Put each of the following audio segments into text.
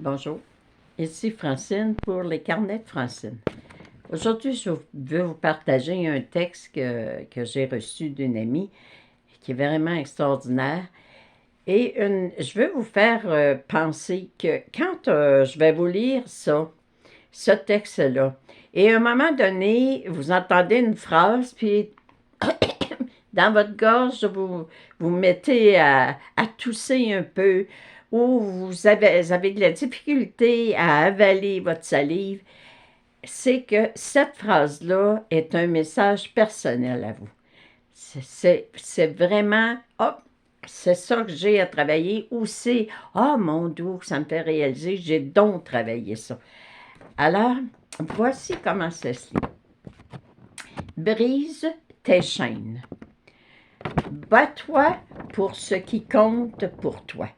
Bonjour, ici Francine pour les carnets de Francine. Aujourd'hui, je veux vous partager un texte que j'ai reçu d'une amie qui est vraiment extraordinaire. Et je veux vous faire penser que quand je vais vous lire ça, ce texte-là, et à un moment donné, vous entendez une phrase, puis dans votre gorge, vous mettez à tousser un peu, ou vous avez de la difficulté à avaler votre salive, c'est que cette phrase-là est un message personnel à vous. C'est vraiment, oh, c'est ça que j'ai à travailler, ou c'est, oh mon Dieu, ça me fait réaliser, j'ai donc travaillé ça. Alors, voici comment ça se lit. Brise tes chaînes. Bats-toi pour ce qui compte pour toi.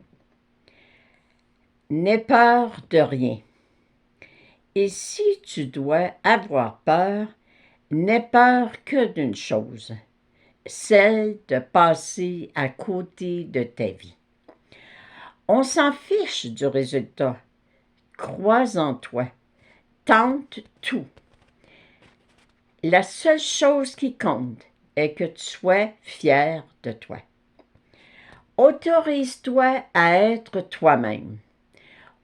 N'aie peur de rien. Et si tu dois avoir peur, n'aie peur que d'une chose, celle de passer à côté de ta vie. On s'en fiche du résultat. Crois en toi. Tente tout. La seule chose qui compte est que tu sois fier de toi. Autorise-toi à être toi-même.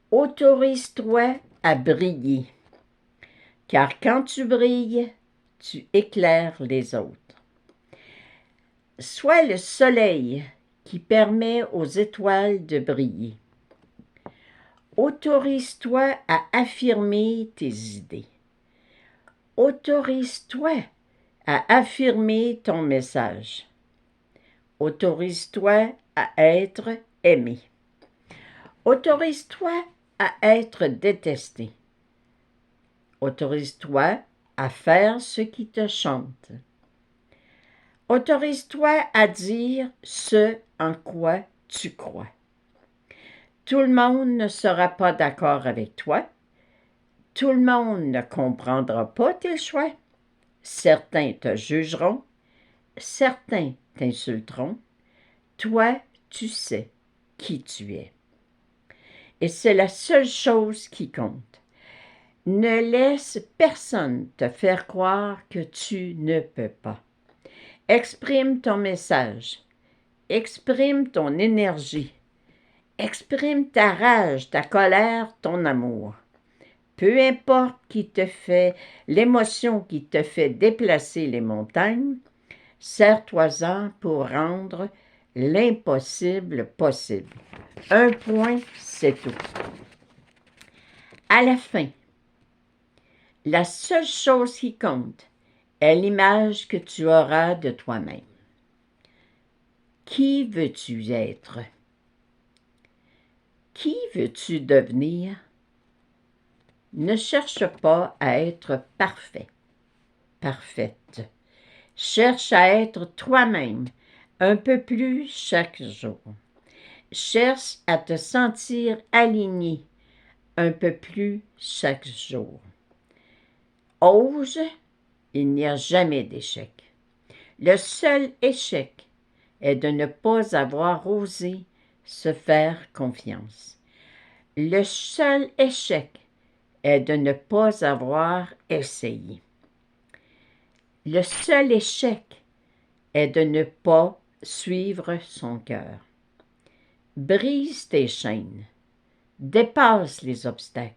Autorise-toi à briller. Car quand tu brilles, tu éclaires les autres. Sois le soleil qui permet aux étoiles de briller. Autorise-toi à affirmer tes idées. Autorise-toi à affirmer ton message. Autorise-toi à être aimé. Autorise-toi à être détesté. Autorise-toi à faire ce qui te chante. Autorise-toi à dire ce en quoi tu crois. Tout le monde ne sera pas d'accord avec toi. Tout le monde ne comprendra pas tes choix. Certains te jugeront. Certains t'insulteront. Toi, tu sais qui tu es. Et c'est la seule chose qui compte. Ne laisse personne te faire croire que tu ne peux pas. Exprime ton message. Exprime ton énergie. Exprime ta rage, ta colère, ton amour. Peu importe qui te fait l'émotion qui te fait déplacer les montagnes, serre-toi-en pour rendre l'impossible possible. Un point, c'est tout. À la fin, la seule chose qui compte est l'image que tu auras de toi-même. Qui veux-tu être? Qui veux-tu devenir? Ne cherche pas à être parfait, parfaite. Cherche à être toi-même un peu plus chaque jour. Cherche à te sentir aligné un peu plus chaque jour. Ose, il n'y a jamais d'échec. Le seul échec est de ne pas avoir osé se faire confiance. Le seul échec est de ne pas avoir essayé. Le seul échec est de ne pas suivre son cœur. Brise tes chaînes. Dépasse les obstacles.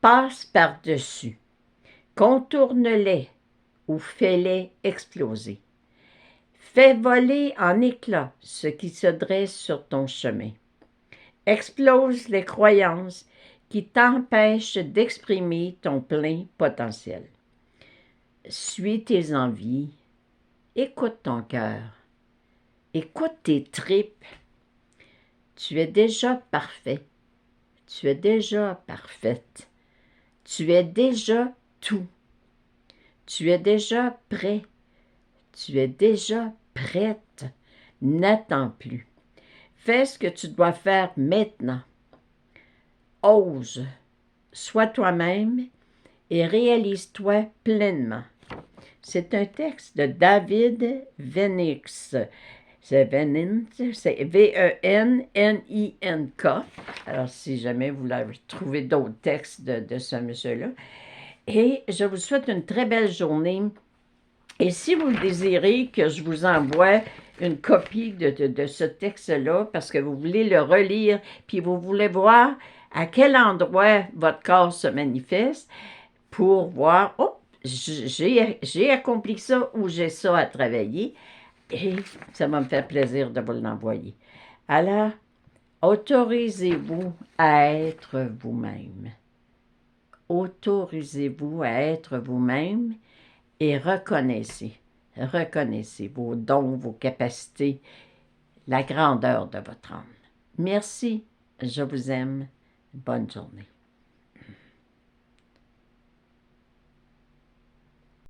Passe par-dessus. Contourne-les ou fais-les exploser. Fais voler en éclats ce qui se dresse sur ton chemin. Explose les croyances qui t'empêchent d'exprimer ton plein potentiel. Suis tes envies. Écoute ton cœur. Écoute tes tripes. Tu es déjà parfait. Tu es déjà parfaite. Tu es déjà tout. Tu es déjà prêt. Tu es déjà prête. N'attends plus. Fais ce que tu dois faire maintenant. Ose. Sois toi-même et réalise-toi pleinement. C'est un texte de David Venix. c'est Venink, c'est Venink. Alors, si jamais vous trouvez d'autres textes de ce monsieur-là. Et je vous souhaite une très belle journée. Et si vous désirez que je vous envoie une copie de ce texte-là, parce que vous voulez le relire, puis vous voulez voir à quel endroit votre corps se manifeste, pour voir, oh, j'ai accompli ça ou j'ai ça à travailler, et ça va me faire plaisir de vous l'envoyer. Alors, autorisez-vous à être vous-même. Autorisez-vous à être vous-même et reconnaissez vos dons, vos capacités, la grandeur de votre âme. Merci, je vous aime. Bonne journée.